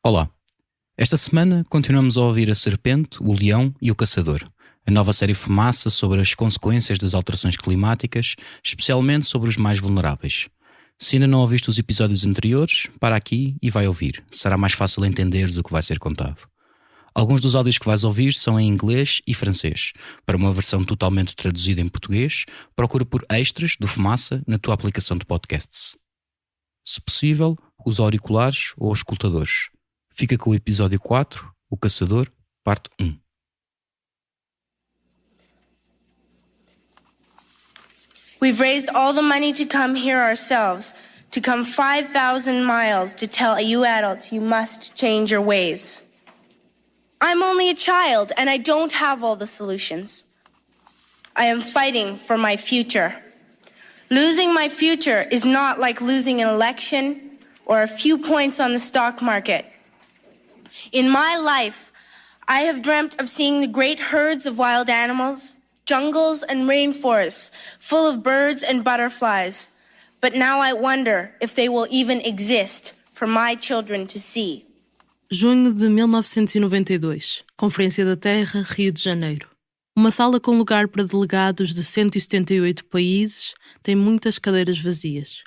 Olá, esta semana continuamos a ouvir A Serpente, o Leão e o Caçador, a nova série Fumaça sobre as consequências das alterações climáticas, especialmente sobre os mais vulneráveis. Se ainda não ouviste os episódios anteriores, para aqui e vai ouvir, será mais fácil entenderes o que vai ser contado. Alguns dos áudios que vais ouvir são em inglês e francês. Para uma versão totalmente traduzida em português, procura por extras do Fumaça na tua aplicação de podcasts. Se possível, usa auriculares ou escutadores. Fica com o episódio 4, O Caçador, parte 1. We've raised all the money to come here ourselves, to come 5,000 miles to tell you adults you must change your ways. I'm only a child and I don't have all the solutions. I am fighting for my future. Losing my future is not like losing an election or a few points on the stock market. In my life, I have dreamt of seeing the great herds of wild animals, jungles and rainforests full of birds and butterflies. But now I wonder if they will even exist for my children to see. Junho de 1992, Conferência da Terra, Rio de Janeiro. Uma sala com lugar para delegados de 178 países tem muitas cadeiras vazias.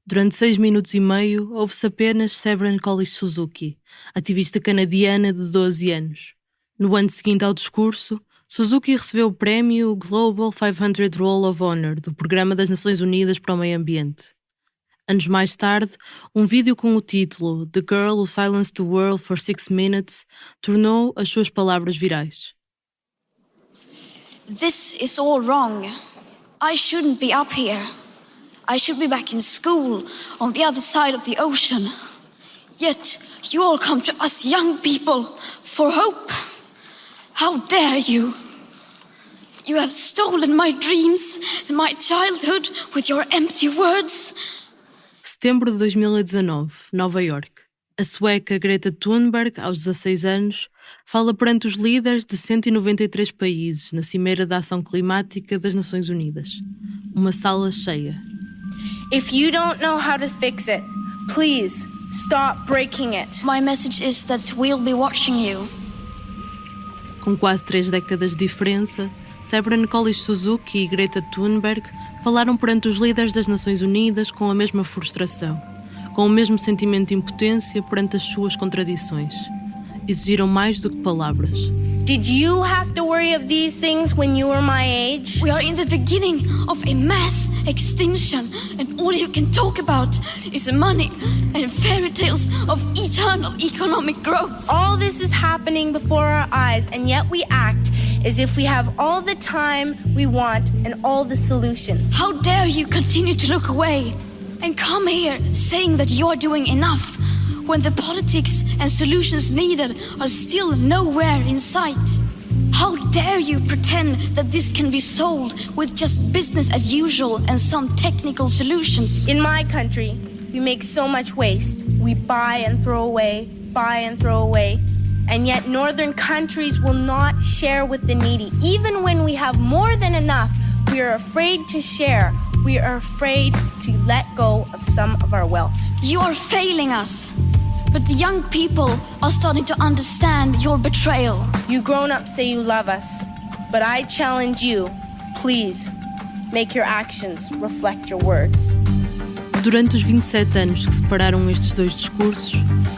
Durante 6 minutos e meio, ouve-se apenas Severin Collins Suzuki, ativista canadiana de 12 anos. No ano seguinte ao discurso, Suzuki recebeu o prémio Global 500 Roll of Honor do Programa das Nações Unidas para o Meio Ambiente. Anos mais tarde, um vídeo com o título The Girl Who Silenced the World for 6 Minutes tornou as suas palavras virais. This is all wrong. I shouldn't be up here. I should be back in school on the other side of the ocean. Yet you all come to us young people for hope. How dare you? You have stolen my dreams and my childhood with your empty words. Setembro de 2019, Nova York. A sueca Greta Thunberg, aos 16 anos, fala perante os líderes de 193 países na Cimeira da Ação Climática das Nações Unidas. Uma sala cheia. If you don't know how to fix it, please stop breaking it. My message is that we'll be watching you. Com quase 3 décadas de diferença, Severin Collins Suzuki e Greta Thunberg falaram perante os líderes das Nações Unidas com a mesma frustração, com o mesmo sentimento de impotência perante as suas contradições. Exigiram mais do que palavras. Did you have to worry of these things when you were my age? We are in the beginning of a mass extinction, and all you can talk about is money and fairy tales of eternal economic growth. All this is happening before our eyes, and yet we act as if we have all the time we want and all the solutions. How dare you continue to look away and come here saying that you're doing enough when the politics and solutions needed are still nowhere in sight? How dare you pretend that this can be solved with just business as usual and some technical solutions? In my country, we make so much waste. We buy and throw away, and yet northern countries will not share with the needy. Even when we have more than enough, we are afraid to share. We are afraid to let go of some of our wealth. You are failing us. But the young people are starting to understand your betrayal. You grown-ups say you love us, but I challenge you, please, make your actions reflect your words. Durante os 27 anos que separaram estes dois discursos,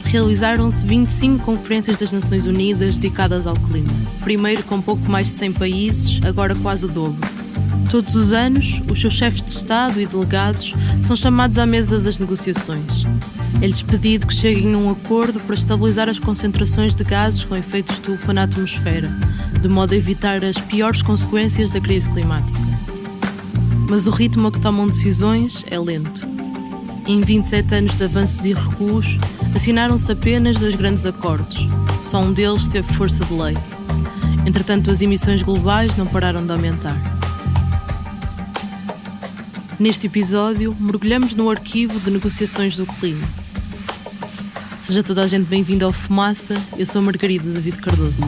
realizaram-se 25 conferências das Nações Unidas dedicadas ao clima. Primeiro com pouco mais de 100 países, agora quase o dobro. Todos os anos, os seus chefes de Estado e delegados são chamados à mesa das negociações. É-lhes pedido que cheguem a um acordo para estabilizar as concentrações de gases com efeito estufa na atmosfera, de modo a evitar as piores consequências da crise climática. Mas o ritmo a que tomam decisões é lento. Em 27 anos de avanços e recuos, assinaram-se apenas 2 grandes acordos. Só um deles teve força de lei. Entretanto, as emissões globais não pararam de aumentar. Neste episódio, mergulhamos no arquivo de negociações do clima. Seja toda a gente bem-vinda ao Fumaça, eu sou a Margarida David Cardoso.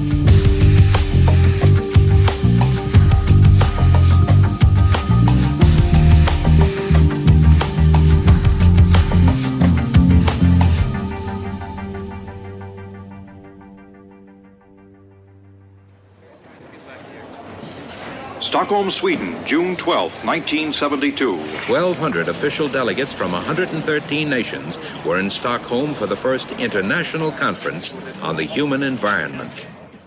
Stockholm, Sweden, June 12, 1972. 1,200 official delegates from 113 nations were in Stockholm for the first international conference on the human environment.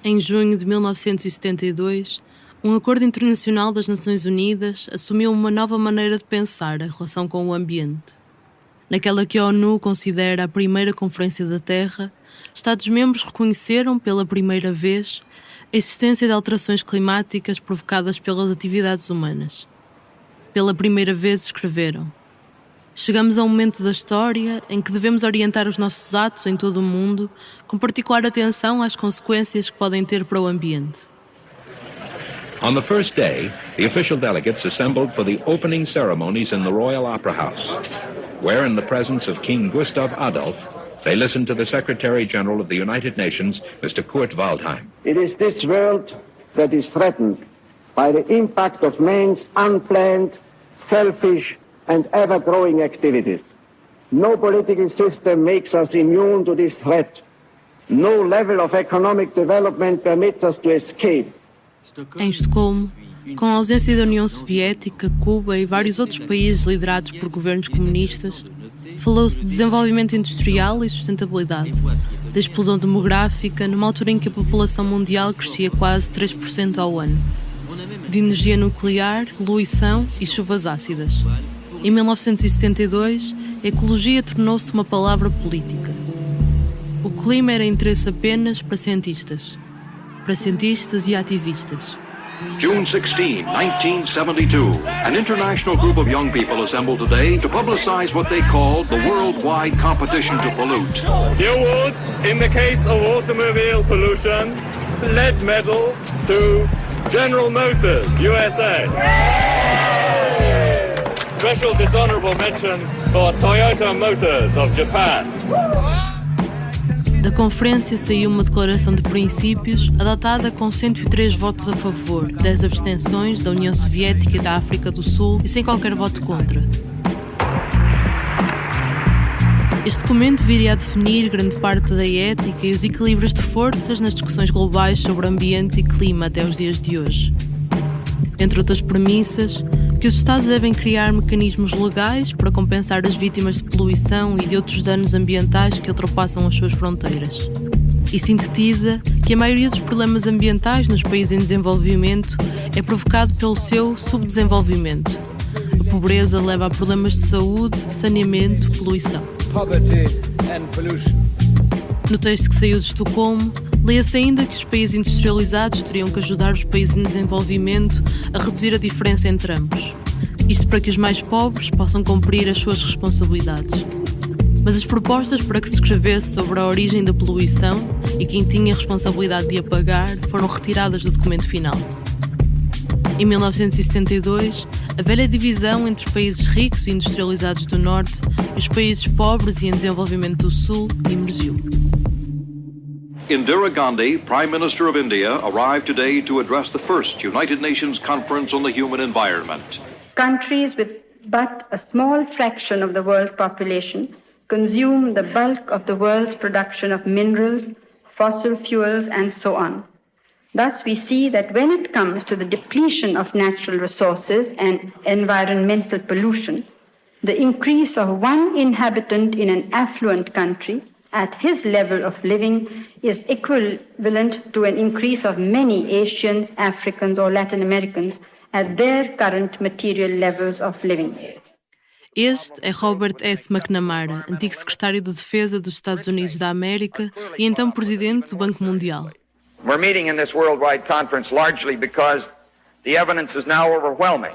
Em junho de 1972, um acordo internacional das Nações Unidas assumiu uma nova maneira de pensar a relação com o ambiente. Naquela que a ONU considera a primeira Conferência da Terra, Estados-membros reconheceram pela primeira vez a existência de alterações climáticas provocadas pelas atividades humanas. Pela primeira vez escreveram: chegamos a um momento da história em que devemos orientar os nossos atos em todo o mundo com particular atenção às consequências que podem ter para o ambiente. On the first day, the official delegates assembled for the opening ceremonies in the Royal Opera House, where in the presence of King Gustav Adolf, they listened to the Secretary-General of the United Nations, Mr. Kurt Waldheim. It is this world that is threatened by the impact of man's unplanned, selfish and ever-growing activities. No political system makes us immune to this threat. No level of economic development permits us to escape. Em Estocolmo, com a ausência da União Soviética, Cuba e vários outros países liderados por governos comunistas, falou-se de desenvolvimento industrial e sustentabilidade, da explosão demográfica numa altura em que a população mundial crescia quase 3% ao ano, de energia nuclear, poluição e chuvas ácidas. Em 1972, a ecologia tornou-se uma palavra política. O clima era interesse apenas para cientistas e ativistas. June 16, 1972. An international group of young people assembled today to publicize what they called the worldwide competition to pollute. The awards, in the case of automobile pollution, lead medal to General Motors, USA. Special dishonorable mention for Toyota Motors of Japan. Da conferência saiu uma declaração de princípios adotada com 103 votos a favor, 10 abstenções da União Soviética e da África do Sul e sem qualquer voto contra. Este documento viria a definir grande parte da ética e os equilíbrios de forças nas discussões globais sobre ambiente e clima até os dias de hoje. Entre outras premissas, que os Estados devem criar mecanismos legais para compensar as vítimas de poluição e de outros danos ambientais que ultrapassam as suas fronteiras. E sintetiza que a maioria dos problemas ambientais nos países em desenvolvimento é provocado pelo seu subdesenvolvimento. A pobreza leva a problemas de saúde, saneamento, poluição. No texto que saiu de Estocolmo, lê-se ainda que os países industrializados teriam que ajudar os países em desenvolvimento a reduzir a diferença entre ambos. Isto para que os mais pobres possam cumprir as suas responsabilidades. Mas as propostas para que se escrevesse sobre a origem da poluição e quem tinha a responsabilidade de a pagar foram retiradas do documento final. Em 1972, a velha divisão entre países ricos e industrializados do Norte e os países pobres e em desenvolvimento do Sul emergiu. Indira Gandhi, Prime Minister of India, arrived today to address the first United Nations Conference on the Human Environment. Countries with but a small fraction of the world population consume the bulk of the world's production of minerals, fossil fuels, and so on. Thus, we see that when it comes to the depletion of natural resources and environmental pollution, the increase of one inhabitant in an affluent country at his level of living is equivalent to an increase of many Asians, Africans, or Latin Americans at their current material levels of living. Este é Robert S. McNamara, antigo secretário de Defesa dos Estados Unidos da América e então presidente do Banco Mundial. We're meeting in this worldwide conference largely because the evidence is now overwhelming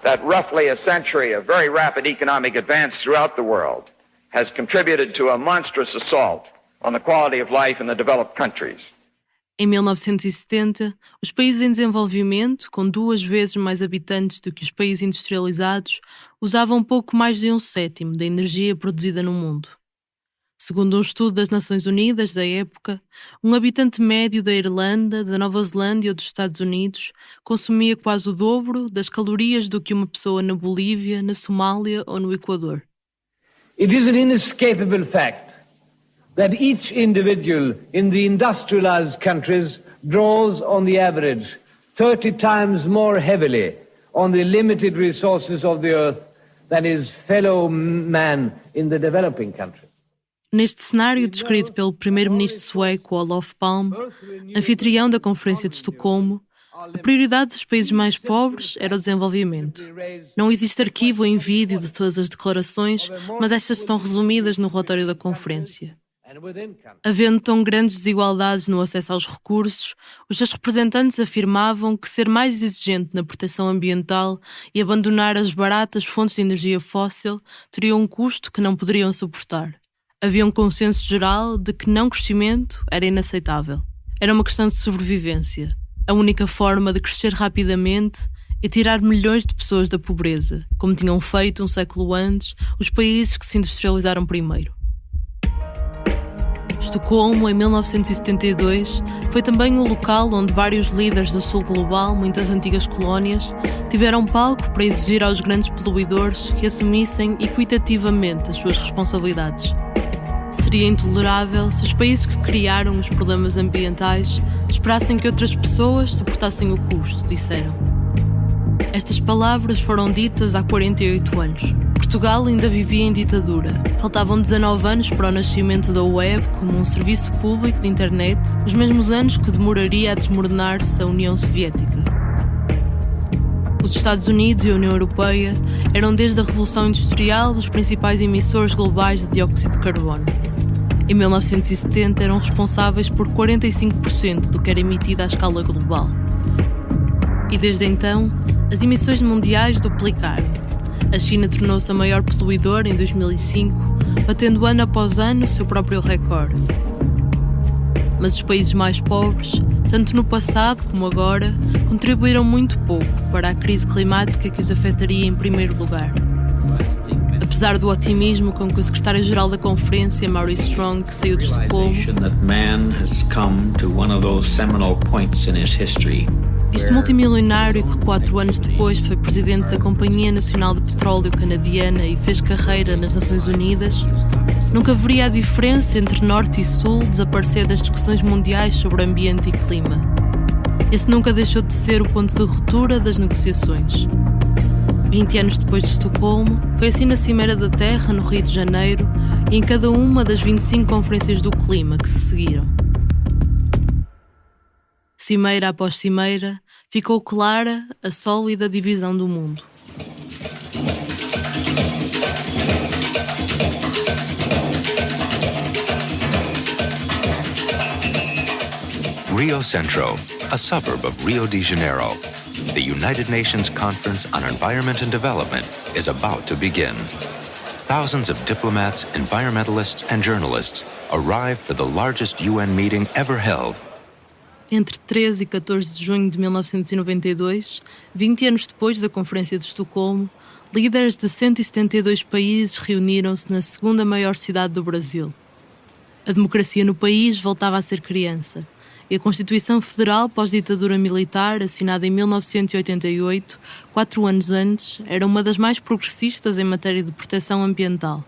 that roughly a century of very rapid economic advance throughout the world has contributed to a monstrous assault on the quality of life in the developed countries. Em 1970, os países em desenvolvimento, com 2 vezes mais habitantes do que os países industrializados, usavam pouco mais de 1/7 da energia produzida no mundo. Segundo um estudo das Nações Unidas da época, um habitante médio da Irlanda, da Nova Zelândia ou dos Estados Unidos consumia quase o dobro das calorias do que uma pessoa na Bolívia, na Somália ou no Equador. It is an inescapable fact that each individual in the industrialized countries draws on the average 30 times more heavily on the limited resources of the earth than his fellow man in the developing countries. Neste cenário descrito pelo primeiro-ministro sueco Olof Palme, anfitrião da Conferência de Estocolmo, a prioridade dos países mais pobres era o desenvolvimento. Não existe arquivo em vídeo de todas as declarações, mas estas estão resumidas no relatório da conferência. Havendo tão grandes desigualdades no acesso aos recursos, os seus representantes afirmavam que ser mais exigente na proteção ambiental e abandonar as baratas fontes de energia fóssil teria um custo que não poderiam suportar. Havia um consenso geral de que não crescimento era inaceitável. Era uma questão de sobrevivência. A única forma de crescer rapidamente é tirar milhões de pessoas da pobreza, como tinham feito um século antes os países que se industrializaram primeiro. Estocolmo, em 1972, foi também o local onde vários líderes do sul global, muitas antigas colónias, tiveram palco para exigir aos grandes poluidores que assumissem equitativamente as suas responsabilidades. Seria intolerável se os países que criaram os problemas ambientais esperassem que outras pessoas suportassem o custo, disseram. Estas palavras foram ditas há 48 anos. Portugal ainda vivia em ditadura. Faltavam 19 anos para o nascimento da web como um serviço público de internet, os mesmos anos que demoraria a desmoronar-se a União Soviética. Os Estados Unidos e a União Europeia eram desde a Revolução Industrial os principais emissores globais de dióxido de carbono. Em 1970 eram responsáveis por 45% do que era emitido à escala global. E desde então, as emissões mundiais duplicaram. A China tornou-se a maior poluidora em 2005, batendo ano após ano o seu próprio recorde. Mas os países mais pobres, tanto no passado como agora, contribuíram muito pouco para a crise climática que os afetaria em primeiro lugar. Apesar do otimismo com que o secretário-geral da Conferência, Maurice Strong, saiu de Estocolmo, este multimilionário que 4 anos depois foi presidente da Companhia Nacional de Petróleo Canadiana e fez carreira nas Nações Unidas, nunca veria a diferença entre Norte e Sul desaparecer das discussões mundiais sobre ambiente e clima. Esse nunca deixou de ser o ponto de ruptura das negociações. 20 anos depois de Estocolmo, foi assim na Cimeira da Terra, no Rio de Janeiro, e em cada uma das 25 conferências do clima que se seguiram. Cimeira após cimeira, ficou clara a sólida divisão do mundo. Rio Centro, a suburb of Rio de Janeiro. The United Nations Conference on Environment and Development is about to begin. Thousands of diplomats, environmentalists, and journalists arrive for the largest UN meeting ever held. Entre 13 e 14 de junho de 1992, 20 anos depois da Conferência de Estocolmo, líderes de 172 países reuniram-se na segunda maior cidade do Brasil. A democracia no país voltava a ser criança, e a Constituição Federal pós-ditadura militar, assinada em 1988, 4 anos antes, era uma das mais progressistas em matéria de proteção ambiental.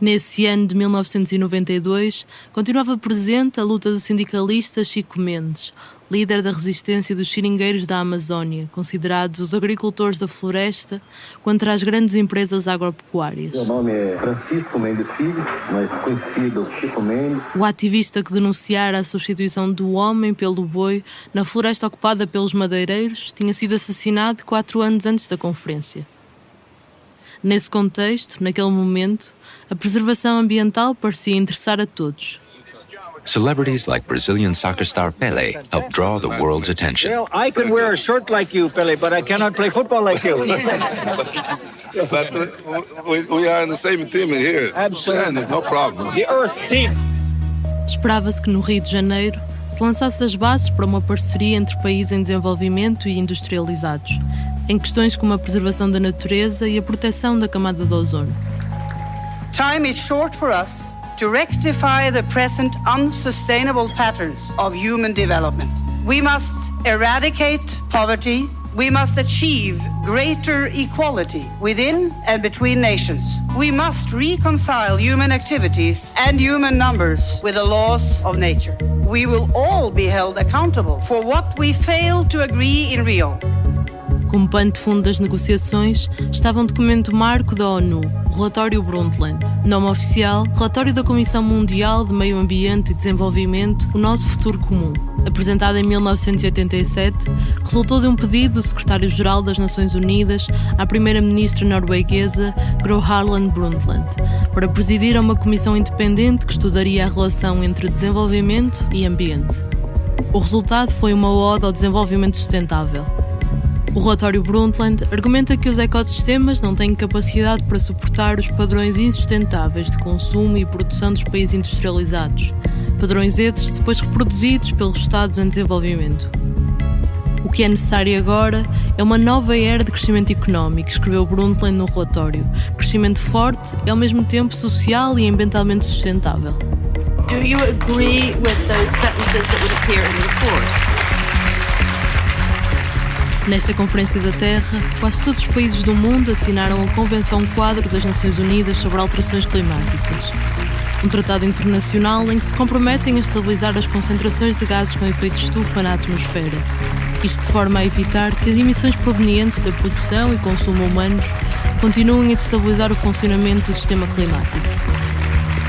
Nesse ano de 1992, continuava presente a luta do sindicalista Chico Mendes, líder da resistência dos seringueiros da Amazónia, considerados os agricultores da floresta, contra as grandes empresas agropecuárias. Meu nome é Francisco Mendes Filho, mas conhecido Chico Mendes. O ativista que denunciara a substituição do homem pelo boi na floresta ocupada pelos madeireiros tinha sido assassinado 4 anos antes da conferência. Nesse contexto, naquele momento, a preservação ambiental parecia interessar a todos. Celebrities like Brazilian soccer star Pelé help draw the world's attention. Well, I can wear a shirt like you, Pelé, but I cannot play football like you. But we are in the same team here. Absolutely. No problem. The Earth Team. Esperava-se que no Rio de Janeiro se lançasse as bases para uma parceria entre países em desenvolvimento e industrializados, em questões como a preservação da natureza e a proteção da camada de ozono. Time is short for us to rectify the present unsustainable patterns of human development. We must eradicate poverty, We must achieve greater equality within and between nations. We must reconcile human activities and human numbers with the laws of nature. We will all be held accountable for what we failed to agree in Rio. Como pano de fundo das negociações estava um documento marco da ONU, o Relatório Brundtland. Nome oficial, Relatório da Comissão Mundial de Meio Ambiente e Desenvolvimento, o Nosso Futuro Comum. Apresentado em 1987, resultou de um pedido do Secretário-Geral das Nações Unidas à primeira-ministra norueguesa Gro Harlem Brundtland, para presidir a uma comissão independente que estudaria a relação entre desenvolvimento e ambiente. O resultado foi uma ode ao desenvolvimento sustentável. O relatório Brundtland argumenta que os ecossistemas não têm capacidade para suportar os padrões insustentáveis de consumo e produção dos países industrializados, padrões esses depois reproduzidos pelos Estados em desenvolvimento. O que é necessário agora é uma nova era de crescimento económico, escreveu Brundtland no relatório. Crescimento forte e ao mesmo tempo social e ambientalmente sustentável. Do you agree with those sentences that would appear in the report? Nesta Conferência da Terra, quase todos os países do mundo assinaram a Convenção Quadro das Nações Unidas sobre Alterações Climáticas, um tratado internacional em que se comprometem a estabilizar as concentrações de gases com efeito de estufa na atmosfera, isto de forma a evitar que as emissões provenientes da produção e consumo humanos continuem a destabilizar o funcionamento do sistema climático.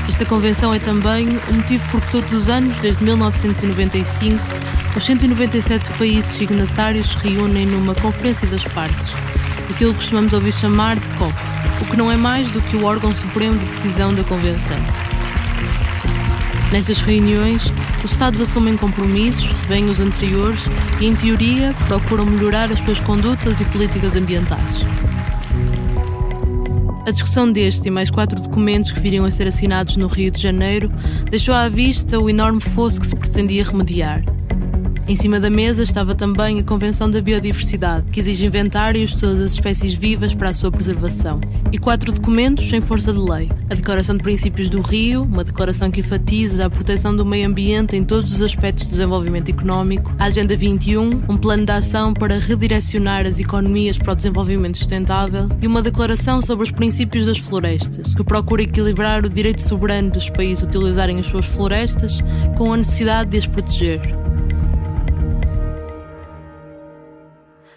Esta convenção é também o motivo por que todos os anos, desde 1995, os 197 países signatários se reúnem numa Conferência das Partes, aquilo que costumamos ouvir chamar de COP, o que não é mais do que o órgão supremo de decisão da Convenção. Nestas reuniões, os Estados assumem compromissos, revêem os anteriores e, em teoria, procuram melhorar as suas condutas e políticas ambientais. A discussão deste e mais 4 documentos que viriam a ser assinados no Rio de Janeiro deixou à vista o enorme fosso que se pretendia remediar. Em cima da mesa estava também a Convenção da Biodiversidade, que exige inventários de todas as espécies vivas para a sua preservação. E 4 documentos sem força de lei. A Declaração de Princípios do Rio, uma declaração que enfatiza a proteção do meio ambiente em todos os aspectos do desenvolvimento económico. A Agenda 21, um plano de ação para redirecionar as economias para o desenvolvimento sustentável. E uma declaração sobre os princípios das florestas, que procura equilibrar o direito soberano dos países a utilizarem as suas florestas com a necessidade de as proteger.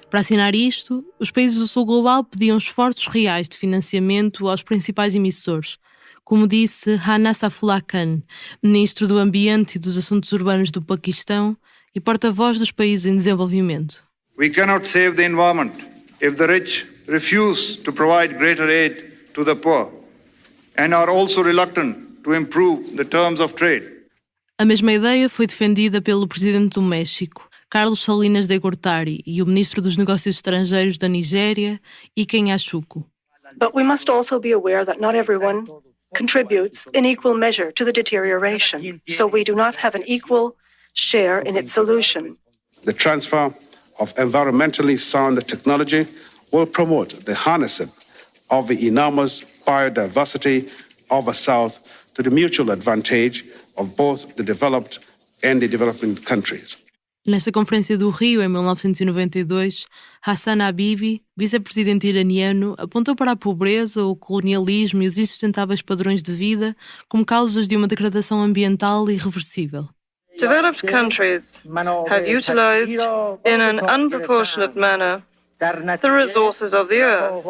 Para assinar isto, os países do Sul Global pediam esforços reais de financiamento aos principais emissores, como disse Rana Safullah Khan, ministro do Ambiente e dos Assuntos Urbanos do Paquistão e porta-voz dos países em desenvolvimento. We cannot save the environment if the rich refuse to provide greater aid to the poor and are also reluctant to improve the terms of trade. A mesma ideia foi defendida pelo presidente do México, Carlos Salinas de Gortari, e o ministro dos Negócios Estrangeiros da Nigéria, Iken Ashuku. But we must also be aware that not everyone contributes in equal measure to the deterioration, so we do not have an equal share in its solution. The transfer of environmentally sound technology will promote the harnessing of the enormous biodiversity of the South to the mutual advantage of both the developed and the developing countries. Nesta Conferência do Rio, em 1992, Hassan Habibi, vice-presidente iraniano, apontou para a pobreza, o colonialismo e os insustentáveis padrões de vida como causas de uma degradação ambiental irreversível. Developed countries have utilized in an unproportionate manner the resources of the earth,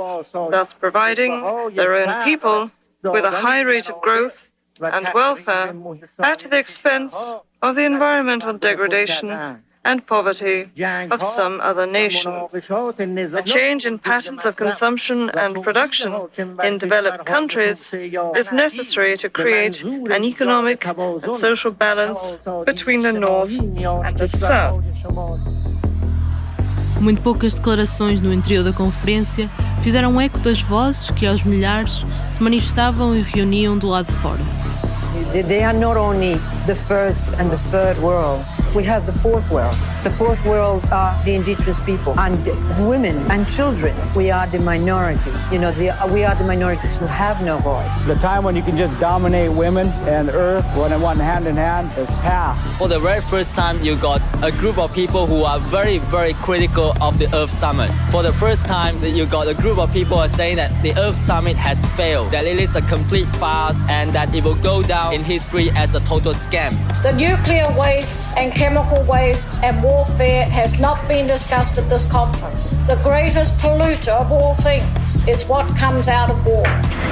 thus providing their own people with a high rate of growth and welfare at the expense of the environmental degradation and poverty of some other nations. A change in patterns of consumption and production in developed countries is necessary to create an economic and social balance between the North and the South. Muito poucas declarações no interior da conferência fizeram eco das vozes que, aos milhares, se manifestavam e reuniam do lado de fora. They are not only the first and the third worlds. We have the fourth world. The fourth worlds are the indigenous people and women and children. We are the minorities. You know, we are the minorities who have no voice. The time when you can just dominate women and earth, when it went hand in hand, is past. For the very first time, you got a group of people who are very, very critical of the Earth Summit. For the first time, you got a group of people who are saying that the Earth Summit has failed, that it is a complete farce, and that it will go down in history as a total scam. The nuclear waste and chemical waste and warfare has not been discussed at this conference. The greatest polluter of all things is what comes out of war.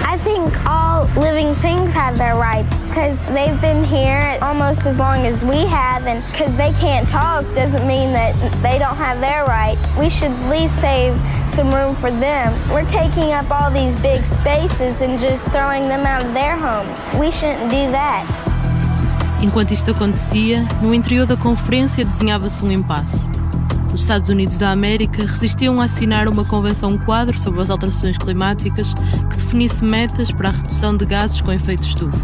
I think all living things have their rights because they've been here almost as long as we have, and because they can't talk doesn't mean that they don't have their rights. We should at least save some room for them. We're taking up all these big spaces and just throwing them out of their homes. We shouldn't do that. Enquanto isto acontecia, no interior da conferência desenhava-se um impasse. Os Estados Unidos da América resistiam a assinar uma convenção quadro sobre as alterações climáticas que definisse metas para a redução de gases com efeito estufa.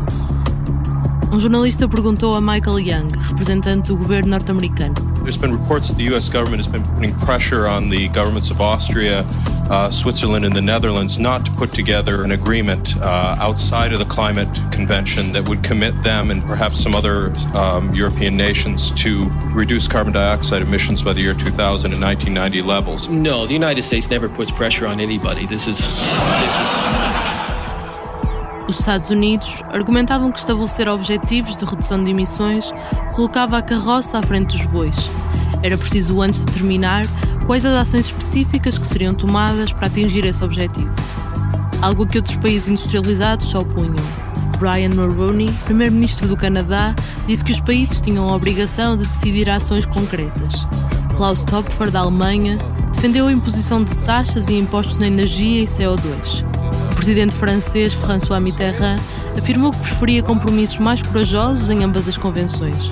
Um jornalista perguntou a Michael Young, representante do governo norte-americano. There's been reports that the U.S. government has been putting pressure on the governments of Austria, Switzerland and the Netherlands not to put together an agreement outside of the climate convention that would commit them and perhaps some other European nations to reduce carbon dioxide emissions by the year 2000 and 1990 levels. No, the United States never puts pressure on anybody. This is Os Estados Unidos argumentavam que estabelecer objetivos de redução de emissões colocava a carroça à frente dos bois. Era preciso antes determinar quais as ações específicas que seriam tomadas para atingir esse objetivo. Algo que outros países industrializados se opunham. Brian Mulroney, primeiro-ministro do Canadá, disse que os países tinham a obrigação de decidir ações concretas. Klaus Topfer, da Alemanha, defendeu a imposição de taxas e impostos na energia e CO2. O presidente francês François Mitterrand afirmou que preferia compromissos mais corajosos em ambas as convenções.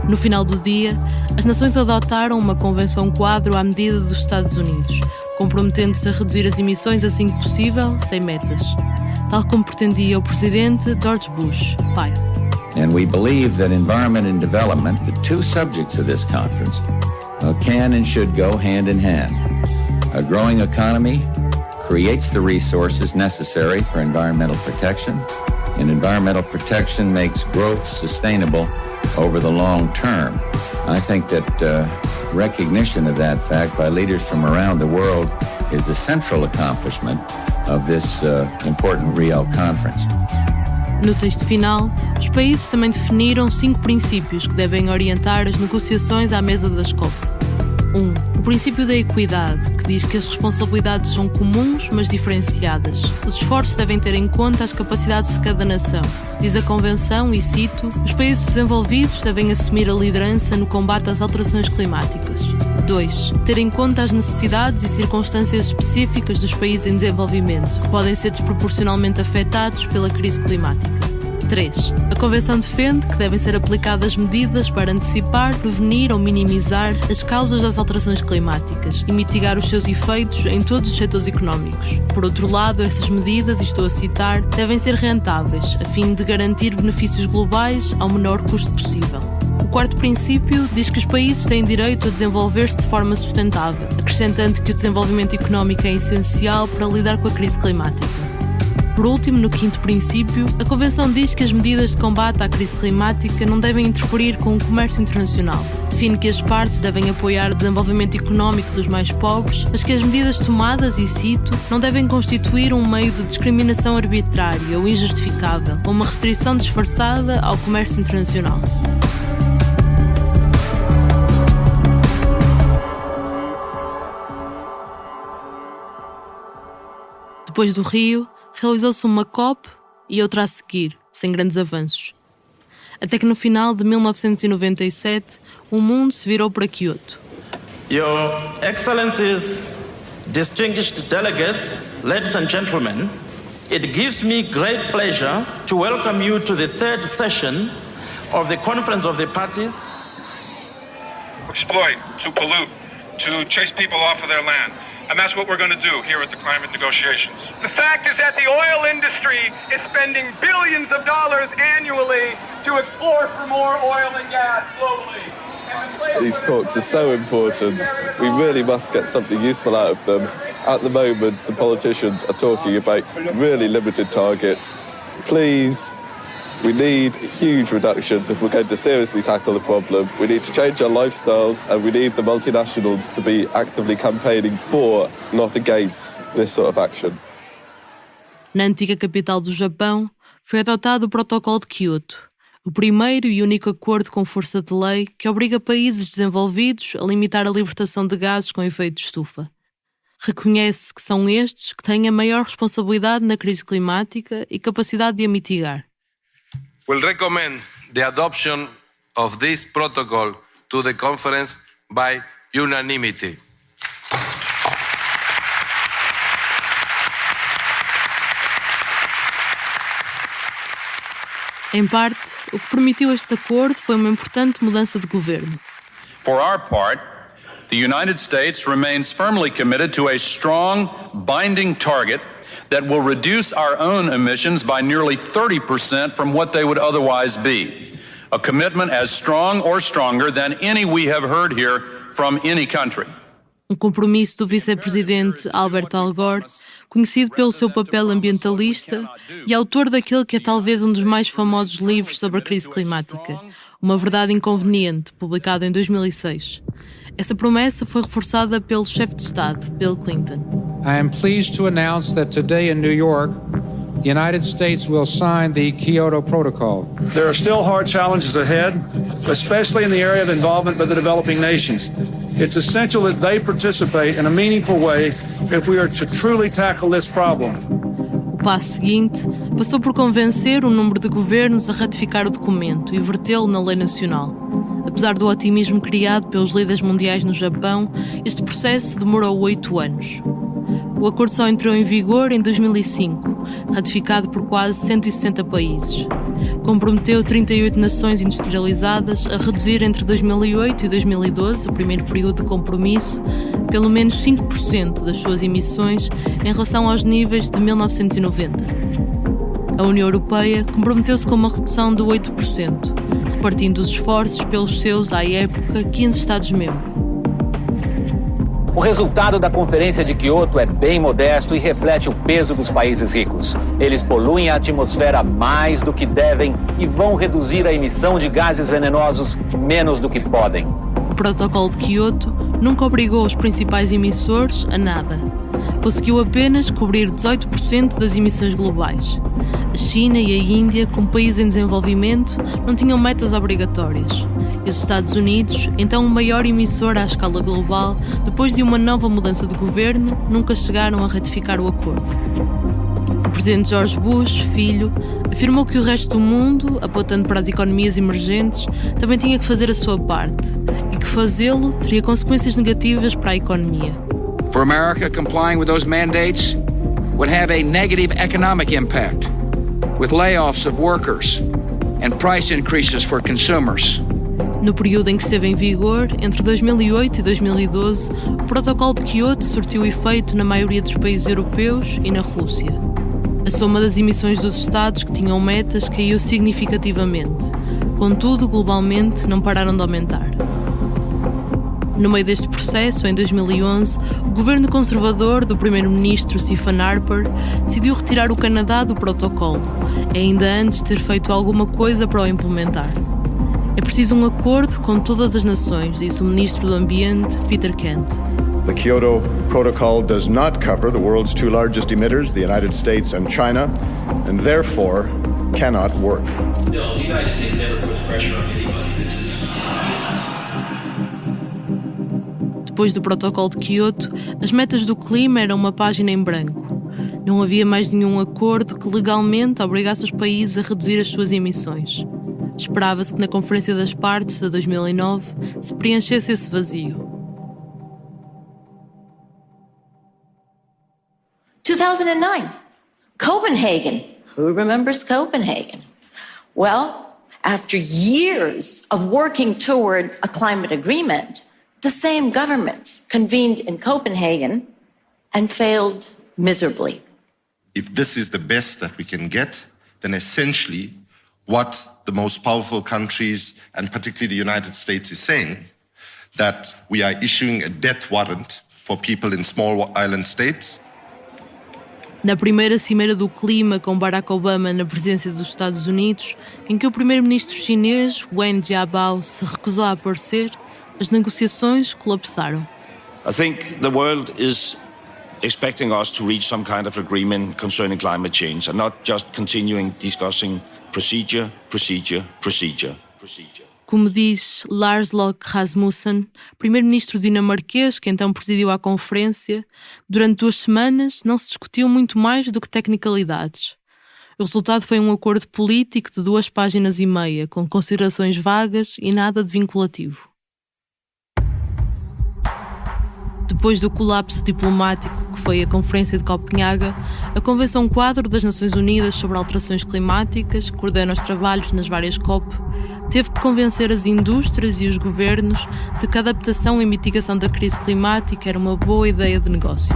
No final do dia, as nações adotaram uma convenção quadro à medida dos Estados Unidos, comprometendo-se a reduzir as emissões assim que possível, sem metas, tal como pretendia o presidente George Bush, pai. And we believe that environment and development, the two subjects of this conference, can and should go hand in hand. A growing economy creates the resources necessary for environmental protection, and environmental protection makes growth sustainable over the long term. I think that recognition of that fact by leaders from around the world is the central accomplishment of this important Rio conference. No texto final, os países também definiram 5 princípios que devem orientar as negociações à mesa das COP. 1. O princípio da equidade, que diz que as responsabilidades são comuns, mas diferenciadas. Os esforços devem ter em conta as capacidades de cada nação. Diz a Convenção, e cito, os países desenvolvidos devem assumir a liderança no combate às alterações climáticas. 2. Ter em conta as necessidades e circunstâncias específicas dos países em desenvolvimento, que podem ser desproporcionalmente afetados pela crise climática. 3. A Convenção defende que devem ser aplicadas medidas para antecipar, prevenir ou minimizar as causas das alterações climáticas e mitigar os seus efeitos em todos os setores económicos. Por outro lado, essas medidas, e estou a citar, devem ser rentáveis, a fim de garantir benefícios globais ao menor custo possível. O quarto princípio diz que os países têm direito a desenvolver-se de forma sustentável, acrescentando que o desenvolvimento económico é essencial para lidar com a crise climática. Por último, no quinto princípio, a Convenção diz que as medidas de combate à crise climática não devem interferir com o comércio internacional. Define que as partes devem apoiar o desenvolvimento económico dos mais pobres, mas que as medidas tomadas, e cito, não devem constituir um meio de discriminação arbitrária ou injustificável, ou uma restrição disfarçada ao comércio internacional. Depois do Rio, realizou-se uma COP e outra a seguir, sem grandes avanços. Até que no final de 1997, o mundo se virou para Kyoto. Your Excellencies, distinguished delegates, ladies and gentlemen, it gives me great pleasure to welcome you to the third session of the Conference of the Parties. Exploit, to pollute, to chase people off of their land, And that's what we're going to do here at the climate negotiations. The fact is that the oil industry is spending billions of dollars annually to explore for more oil and gas globally. These talks are so important. We really must get something useful out of them. At the moment, the politicians are talking about really limited targets. Please, we need huge reductions if we're going to seriously tackle the problem. We need to change our lifestyles, and we need the multinationals to be actively campaigning for, not against, this sort of action. Na antiga capital do Japão, foi adotado o Protocolo de Kyoto, o primeiro e único acordo com força de lei que obriga países desenvolvidos a limitar a libertação de gases com efeito de estufa. Reconhece que são estes que têm a maior responsabilidade na crise climática e capacidade de a mitigar. Will recommend the adoption of this protocol to the conference by unanimity. Em parte, o que permitiu este acordo foi uma importante mudança de governo. For our part, the United States remains firmly committed to a strong, binding target that will reduce our own emissions by nearly 30% from what they would otherwise be. A commitment as strong or stronger than any we have heard here from any country. Um compromisso do vice-presidente Albert Al Gore, conhecido pelo seu papel ambientalista e autor daquele que é talvez um dos mais famosos livros sobre a crise climática, Uma Verdade Inconveniente, publicado em 2006. Essa promessa foi reforçada pelo chefe de Estado, Bill Clinton. I am pleased to announce that today in New York, the United States will sign the Kyoto Protocol. There are still hard challenges ahead, especially in the area of involvement by the developing nations. It's essential that they participate in a meaningful way if we are to truly tackle this problem. O passo seguinte passou por convencer um número de governos a ratificar o documento e vertê-lo na lei nacional. Apesar do otimismo criado pelos líderes mundiais no Japão, este processo demorou 8 anos. O acordo só entrou em vigor em 2005, ratificado por quase 160 países. Comprometeu 38 nações industrializadas a reduzir entre 2008 e 2012, o primeiro período de compromisso, pelo menos 5% das suas emissões em relação aos níveis de 1990. A União Europeia comprometeu-se com uma redução de 8%, repartindo os esforços pelos seus, à época, 15 Estados-membros. O resultado da Conferência de Kyoto é bem modesto e reflete o peso dos países ricos. Eles poluem a atmosfera mais do que devem e vão reduzir a emissão de gases venenosos menos do que podem. O Protocolo de Kyoto nunca obrigou os principais emissores a nada. Conseguiu apenas cobrir 18% das emissões globais. A China e a Índia, como países em desenvolvimento, não tinham metas obrigatórias. E os Estados Unidos, então o maior emissor à escala global, depois de uma nova mudança de governo, nunca chegaram a ratificar o acordo. O presidente George Bush, filho, afirmou que o resto do mundo, apontando para as economias emergentes, também tinha que fazer a sua parte e que fazê-lo teria consequências negativas para a economia. For America, complying with those mandates would have a negative economic impact, with layoffs of workers and price increases for consumers. No período em que esteve em vigor, entre 2008 e 2012, o Protocolo de Kyoto surtiu efeito na maioria dos países europeus e na Rússia. A soma das emissões dos Estados que tinham metas caiu significativamente. Contudo, globalmente, não pararam de aumentar. No meio deste processo, em 2011, o governo conservador do primeiro-ministro Stephen Harper decidiu retirar o Canadá do protocolo, ainda antes de ter feito alguma coisa para o implementar. É preciso um acordo com todas as nações, disse o ministro do Ambiente, Peter Kent. The Kyoto Protocol does not cover the world's two largest emitters, the United States and China, and therefore cannot work. No, the United States never puts pressure on anybody. Depois do Protocolo de Kyoto, as metas do clima eram uma página em branco. Não havia mais nenhum acordo que legalmente obrigasse os países a reduzir as suas emissões. Esperava-se que na Conferência das Partes de 2009 se preenchesse esse vazio. 2009, Copenhagen. Who remembers Copenhagen? Well, after years of working toward a climate agreement, the same governments convened in Copenhagen and failed miserably. If this is the best that we can get, then essentially what the most powerful countries, and particularly the United States, is saying, that we are issuing a death warrant for people in small island states. Na primeira cimeira do clima com Barack Obama na presidência dos Estados Unidos, em que o primeiro-ministro chinês, Wen Jiabao, se recusou a aparecer, as negociações colapsaram. I think the world is expecting us to reach some kind of agreement concerning climate change and not just continuing discussing procedure. Como diz Lars Løkke Rasmussen, primeiro-ministro dinamarquês que então presidiu a conferência, durante 2 semanas não se discutiu muito mais do que tecnicalidades. O resultado foi um acordo político de 2 páginas e meia, com considerações vagas e nada de vinculativo. Depois do colapso diplomático que foi a Conferência de Copenhaga, a Convenção Quadro das Nações Unidas sobre Alterações Climáticas, que coordena os trabalhos nas várias COP, teve que convencer as indústrias e os governos de que a adaptação e mitigação da crise climática era uma boa ideia de negócio.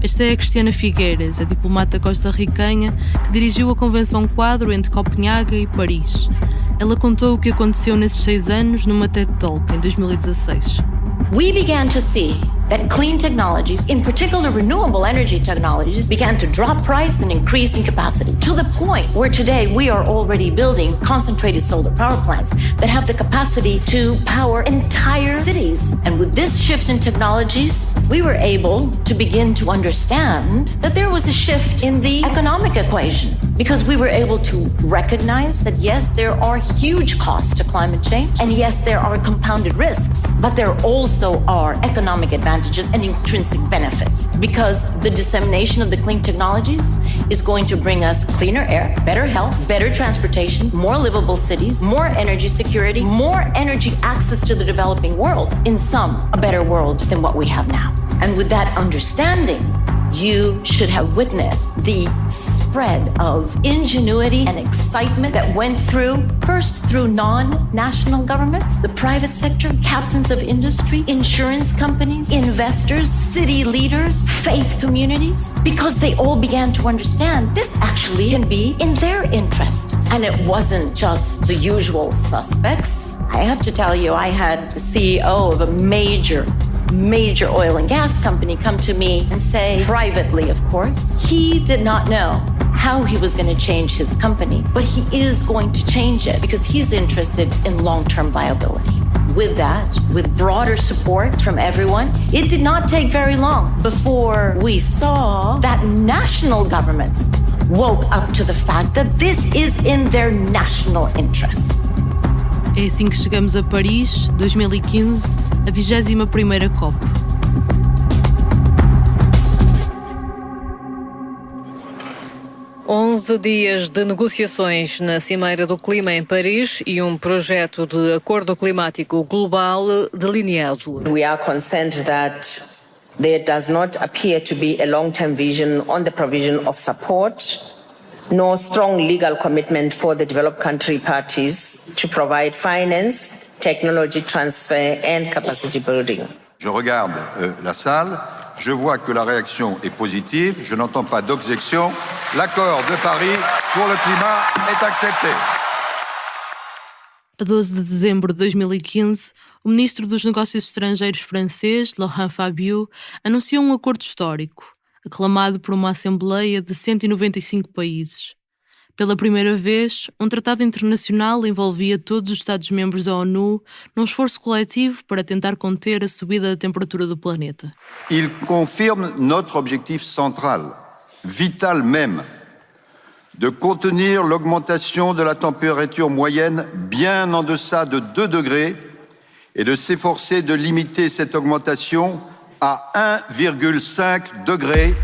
Esta é a Cristiana Figueiras, a diplomata costarriquenha que dirigiu a Convenção Quadro entre Copenhaga e Paris. Ela contou o que aconteceu nesses 6 anos numa TED Talk em 2016. We began to see that clean technologies, in particular renewable energy technologies, began to drop price and increase in capacity to the point where today we are already building concentrated solar power plants that have the capacity to power entire cities. And with this shift in technologies, we were able to begin to understand that there was a shift in the economic equation, because we were able to recognize that yes, there are huge costs to climate change, and yes, there are compounded risks, but there also are economic advantages and intrinsic benefits, because the dissemination of the clean technologies is going to bring us cleaner air, better health, better transportation, more livable cities, more energy security, more energy access to the developing world, in sum, a better world than what we have now. And with that understanding, you should have witnessed the spread of ingenuity and excitement that went through, first through non-national governments, the private sector, captains of industry, insurance companies, investors, city leaders, faith communities, because they all began to understand this actually can be in their interest. And it wasn't just the usual suspects. I have to tell you, I had the CEO of a major oil and gas company come to me and say, privately of course, he did not know how he was going to change his company, but he is going to change it because he's interested in long-term viability. With that, with broader support from everyone, it did not take very long before we saw that national governments woke up to the fact that this is in their national interests. É assim que chegamos a Paris, 2015, a 21ª COP. Onze dias de negociações na Cimeira do Clima em Paris e projeto de acordo climático global delineado. We are concerned that there does not appear to be a long-term vision on the provision of support, no strong legal commitment for the developed country parties to provide finance, technology transfer and capacity building. Je regarde la salle, je vois que la réaction est positive, je n'entends pas d'objection. L'accord de Paris pour le climat est accepté. A 12 de dezembro de 2015, o ministro dos Negócios Estrangeiros francês, Laurent Fabius, anunciou um acordo histórico, aclamado por uma Assembleia de 195 países. Pela primeira vez, um tratado internacional envolvia todos os Estados-membros da ONU num esforço coletivo para tentar conter a subida da temperatura do planeta. Il confirme notre objectif central, vital même, de contenir l'augmentation de la température moyenne bien en deçà de 2 degrés et de s'efforcer de limiter cette augmentation à 1,5 degré.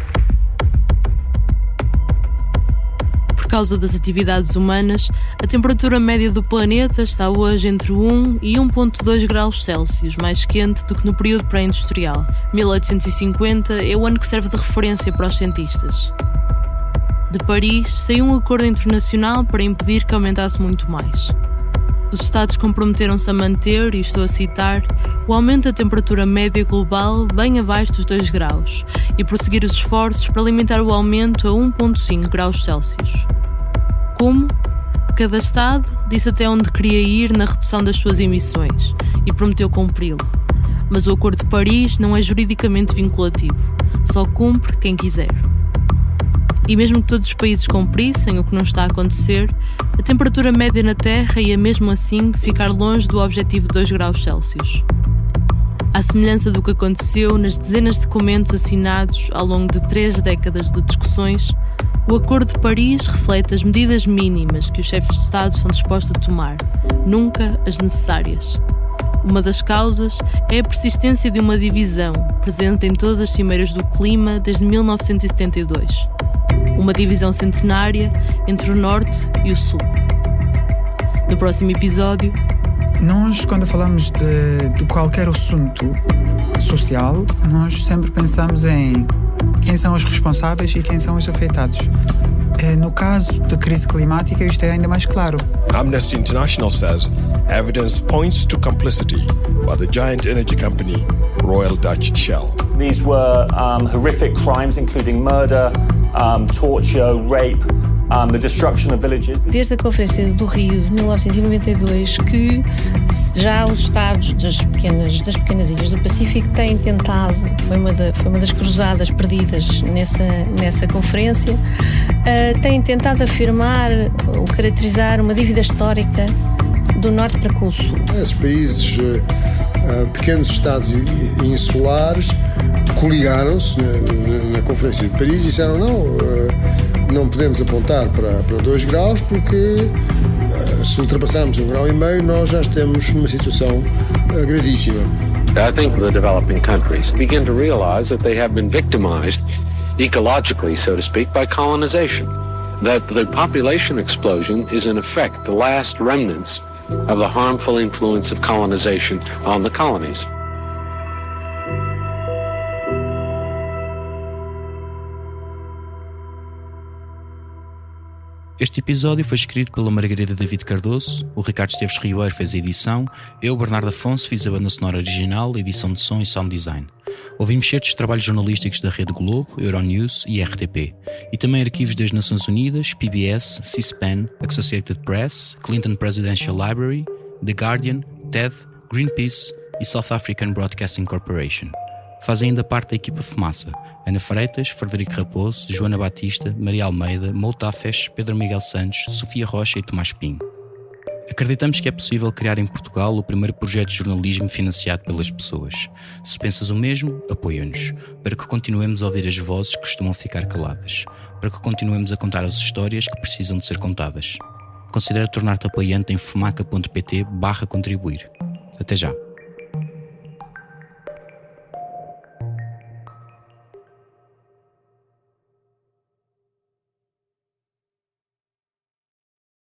Por causa das atividades humanas, a temperatura média do planeta está hoje entre 1 e 1,2 graus Celsius, mais quente do que no período pré-industrial. 1850 é o ano que serve de referência para os cientistas. De Paris saiu um acordo internacional para impedir que aumentasse muito mais. Os Estados comprometeram-se a manter, e estou a citar, o aumento da temperatura média global bem abaixo dos 2 graus e prosseguir os esforços para limitar o aumento a 1,5 graus Celsius. Como? Cada Estado disse até onde queria ir na redução das suas emissões e prometeu cumpri-lo. Mas o Acordo de Paris não é juridicamente vinculativo, só cumpre quem quiser. E mesmo que todos os países cumprissem, o que não está a acontecer, a temperatura média na Terra ia mesmo assim ficar longe do objetivo de 2 graus Celsius. À semelhança do que aconteceu nas dezenas de documentos assinados ao longo de 3 décadas de discussões, o Acordo de Paris reflete as medidas mínimas que os chefes de Estado estão dispostos a tomar, nunca as necessárias. Uma das causas é a persistência de uma divisão presente em todas as cimeiras do clima desde 1972. Uma divisão centenária entre o Norte e o Sul. No próximo episódio... Nós, quando falamos de qualquer assunto social, nós sempre pensamos em quem são os responsáveis e quem são os afetados. No caso da crise climática, isto é ainda mais claro. Amnesty International says evidence points to complicity by the giant energy company Royal Dutch Shell. These were horrific crimes, including murder, torture, rape, the destruction of villages. Desde a Conferência do Rio de 1992 que já os Estados das pequenas ilhas do Pacífico têm tentado, foi uma das cruzadas perdidas nessa conferência, têm tentado afirmar ou caracterizar uma dívida histórica do Norte para com o Sul. Esses países, pequenos Estados insulares, coligaram-se na Conferência de Paris e disseram não podemos apontar para 2 graus porque se ultrapassarmos 1,5 graus nós já estamos numa situação gravíssima. I think the developing countries begin to realize that they have been victimized ecologically, so to speak, by colonization. That the population explosion is in effect the last remnants of the harmful influence of colonization on the colonies. Este episódio foi escrito pela Margarida David Cardoso, o Ricardo Esteves Ribeiro fez a edição, eu, Bernardo Afonso, fiz a banda sonora original, edição de som e sound design. Ouvimos certos trabalhos jornalísticos da Rede Globo, Euronews e RTP, e também arquivos das Nações Unidas, PBS, C-SPAN, Associated Press, Clinton Presidential Library, The Guardian, TED, Greenpeace e South African Broadcasting Corporation. Fazem ainda parte da equipa Fumaça: Ana Freitas, Frederico Raposo, Joana Batista, Maria Almeida, Moutafes, Pedro Miguel Santos, Sofia Rocha e Tomás Pinho. Acreditamos que é possível criar em Portugal o primeiro projeto de jornalismo financiado pelas pessoas. Se pensas o mesmo, apoia-nos, para que continuemos a ouvir as vozes que costumam ficar caladas, para que continuemos a contar as histórias que precisam de ser contadas. Considera tornar-te apoiante em fumaca.pt/contribuir. Até já!